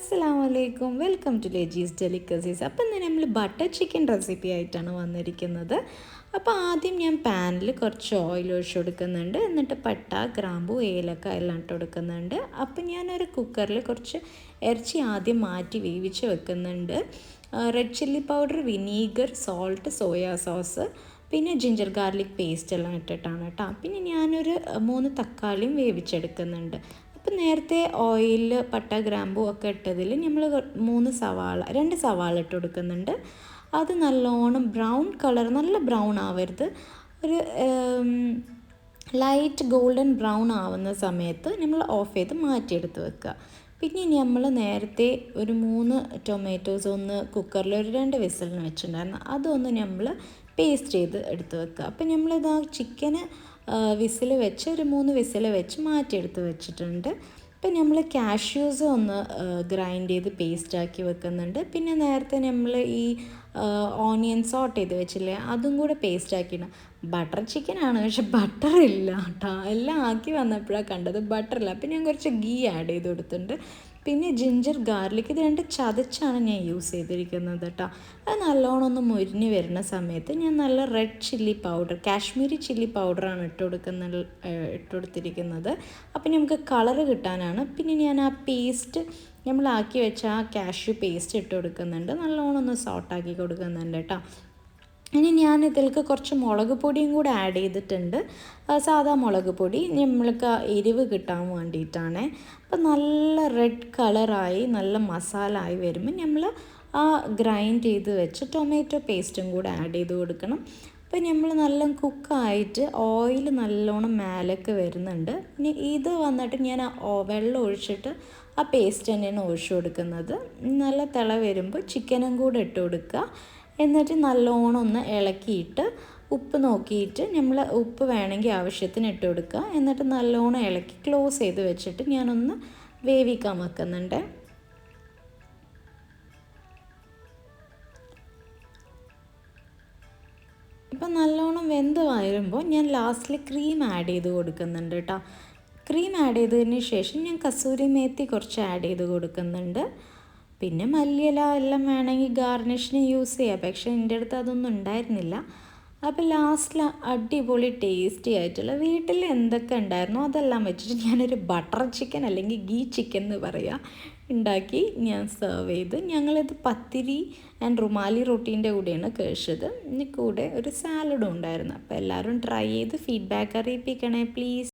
അസ്സലാമലൈക്കും, welcome to ലേജീസ് delicacies. അപ്പം ഇന്ന് നമ്മൾ ബട്ടർ ചിക്കൻ റെസിപ്പി ആയിട്ടാണ് വന്നിരിക്കുന്നത്. അപ്പോൾ ആദ്യം ഞാൻ പാനിൽ കുറച്ച് ഓയിൽ ഒഴിച്ച് കൊടുക്കുന്നുണ്ട്. എന്നിട്ട് പട്ട, ഗ്രാമ്പു, ഏലക്ക എല്ലാം ഇട്ട് കൊടുക്കുന്നുണ്ട്. അപ്പം ഞാനൊരു കുക്കറിൽ കുറച്ച് ഇറച്ചി ആദ്യം മാറ്റി വേവിച്ച് വെക്കുന്നുണ്ട്. Red chilli powder, vinegar, salt, soya sauce, പിന്നെ ജിഞ്ചർ ഗാർലിക് പേസ്റ്റ് എല്ലാം ഇട്ടിട്ടാണ് കേട്ടോ. പിന്നെ ഞാനൊരു 3 തക്കാളിയും വേവിച്ചെടുക്കുന്നുണ്ട്. അപ്പം നേരത്തെ ഓയിലിൽ പട്ട, ഗ്രാമ്പൂ ഒക്കെ ഇട്ടതിൽ നമ്മൾ 2 സവാള ഇട്ട് കൊടുക്കുന്നുണ്ട്. അത് നല്ലോണം ബ്രൗൺ കളർ, നല്ല ബ്രൗൺ ആവരുത്, ഒരു ലൈറ്റ് ഗോൾഡൻ ബ്രൗൺ ആവുന്ന സമയത്ത് നമ്മൾ ഓഫ് ചെയ്ത് മാറ്റിയെടുത്ത് വെക്കുക. പിന്നെ നമ്മൾ നേരത്തെ ഒരു 3 ടൊമാറ്റോസ് ഒന്ന് കുക്കറിൽ ഒരു 2 വിസിലിന് വെച്ചിട്ടുണ്ടായിരുന്നു. അതൊന്ന് നമ്മൾ പേസ്റ്റ് ചെയ്ത് എടുത്ത് വെക്കുക. അപ്പം നമ്മളിത് ആ ചിക്കന് വിസിൽ വെച്ച് ഒരു 3 വിസിൽ വെച്ച് മാറ്റിയെടുത്ത് വെച്ചിട്ടുണ്ട്. ഇപ്പം നമ്മൾ കാഷ്യൂസ് ഒന്ന് ഗ്രൈൻഡ് ചെയ്ത് പേസ്റ്റാക്കി വെക്കുന്നുണ്ട്. പിന്നെ നേരത്തെ നമ്മൾ ഈ ഓണിയൻ സോട്ട് ചെയ്ത് വെച്ചില്ലേ, അതും കൂടെ പേസ്റ്റാക്കിയിടാം. ബട്ടർ ചിക്കനാണ്, പക്ഷെ ബട്ടർ ഇല്ല കേട്ടോ. എല്ലാം ആക്കി വന്നപ്പോഴാണ് കണ്ടത് ബട്ടറില്ല. അപ്പം ഞാൻ കുറച്ച് ഗീ ആഡ് ചെയ്ത് കൊടുത്തിട്ടുണ്ട്. പിന്നെ ജിഞ്ചർ ഗാർലിക്, ഇത് 2 ചതച്ചാണ് ഞാൻ യൂസ് ചെയ്തിരിക്കുന്നത് കേട്ടോ. അത് നല്ലോണം ഒന്ന് മുരിഞ്ഞ് വരുന്ന സമയത്ത് ഞാൻ നല്ല red chilli powder, Kashmiri chilli പൗഡറാണ് ഇട്ട് കൊടുത്തിരിക്കുന്നത്. അപ്പം നമുക്ക് കളറ് കിട്ടാനാണ്. പിന്നെ ഞാൻ ആ പേസ്റ്റ് നമ്മളാക്കി വെച്ച ആ കാഷ്യൂ പേസ്റ്റ് ഇട്ട് കൊടുക്കുന്നുണ്ട്. നല്ലോണം ഒന്ന് സോട്ടാക്കി കൊടുക്കുന്നുണ്ട് കേട്ടോ. ഇനി ഞാൻ ഇതിലേക്ക് കുറച്ച് മുളക് പൊടിയും കൂടെ ആഡ് ചെയ്തിട്ടുണ്ട്. സാധാ മുളക് പൊടി നമ്മൾക്ക് എരിവ് കിട്ടാൻ വേണ്ടിയിട്ടാണ്. അപ്പം നല്ല റെഡ് കളറായി നല്ല മസാല ആയി വരുമ്പോൾ നമ്മൾ ആ ഗ്രൈൻഡ് ചെയ്ത് വെച്ച് ടൊമാറ്റോ പേസ്റ്റും കൂടെ ആഡ് ചെയ്ത് കൊടുക്കണം. അപ്പം നമ്മൾ നല്ല കുക്കായിട്ട് ഓയിൽ നല്ലോണം മേലേക്ക് വരുന്നുണ്ട്. ഇനി ഇത് വന്നിട്ട് ഞാൻ വെള്ളം ഒഴിച്ചിട്ട് ആ പേസ്റ്റ് തന്നെയാണ് ഒഴിച്ചു കൊടുക്കുന്നത്. നല്ല തിള വരുമ്പോൾ ചിക്കനും കൂടെ ഇട്ട് കൊടുക്കുക. എന്നിട്ട് നല്ലോണം ഒന്ന് ഇളക്കിയിട്ട് ഉപ്പ് നോക്കിയിട്ട് നമ്മൾ ഉപ്പ് വേണമെങ്കിൽ ആവശ്യത്തിന് ഇട്ട് കൊടുക്കുക. എന്നിട്ട് നല്ലോണം ഇളക്കി ക്ലോസ് ചെയ്ത് വെച്ചിട്ട് ഞാനൊന്ന് വേവിക്കാൻ വെക്കുന്നുണ്ട്. ഇപ്പം നല്ലോണം വെന്ത് വരുമ്പോൾ ഞാൻ ലാസ്റ്റിൽ ക്രീം ആഡ് ചെയ്ത് കൊടുക്കുന്നുണ്ട് കേട്ടോ. ക്രീം ആഡ് ചെയ്തതിന് ശേഷം ഞാൻ കസൂരി മേത്തി കുറച്ച് ആഡ് ചെയ്ത് കൊടുക്കുന്നുണ്ട്. പിന്നെ മല്ലിയില എല്ലാം വേണമെങ്കിൽ ഗാർണിഷിന് യൂസ് ചെയ്യാം, പക്ഷേ എൻ്റെ അടുത്ത് അതൊന്നും ഉണ്ടായിരുന്നില്ല. അപ്പോൾ ലാസ്റ്റിൽ അടിപൊളി ടേസ്റ്റി ആയിട്ടുള്ള വീട്ടിൽ എന്തൊക്കെ ഉണ്ടായിരുന്നോ അതെല്ലാം വെച്ചിട്ട് ഞാനൊരു ബട്ടർ ചിക്കൻ അല്ലെങ്കിൽ ഗീ ചിക്കൻ എന്ന് പറയുക ഉണ്ടാക്കി ഞാൻ സെർവ് ചെയ്ത്. ഞങ്ങളിത് പത്തിരി ആൻഡ് റുമാലി റൊട്ടീൻ്റെ കൂടെയാണ് കഴിച്ചത്. ഇനി കൂടെ ഒരു സാലഡും ഉണ്ടായിരുന്നു. അപ്പോൾ എല്ലാവരും ട്രൈ ചെയ്ത് ഫീഡ്ബാക്ക് അറിയിപ്പിക്കണേ പ്ലീസ്.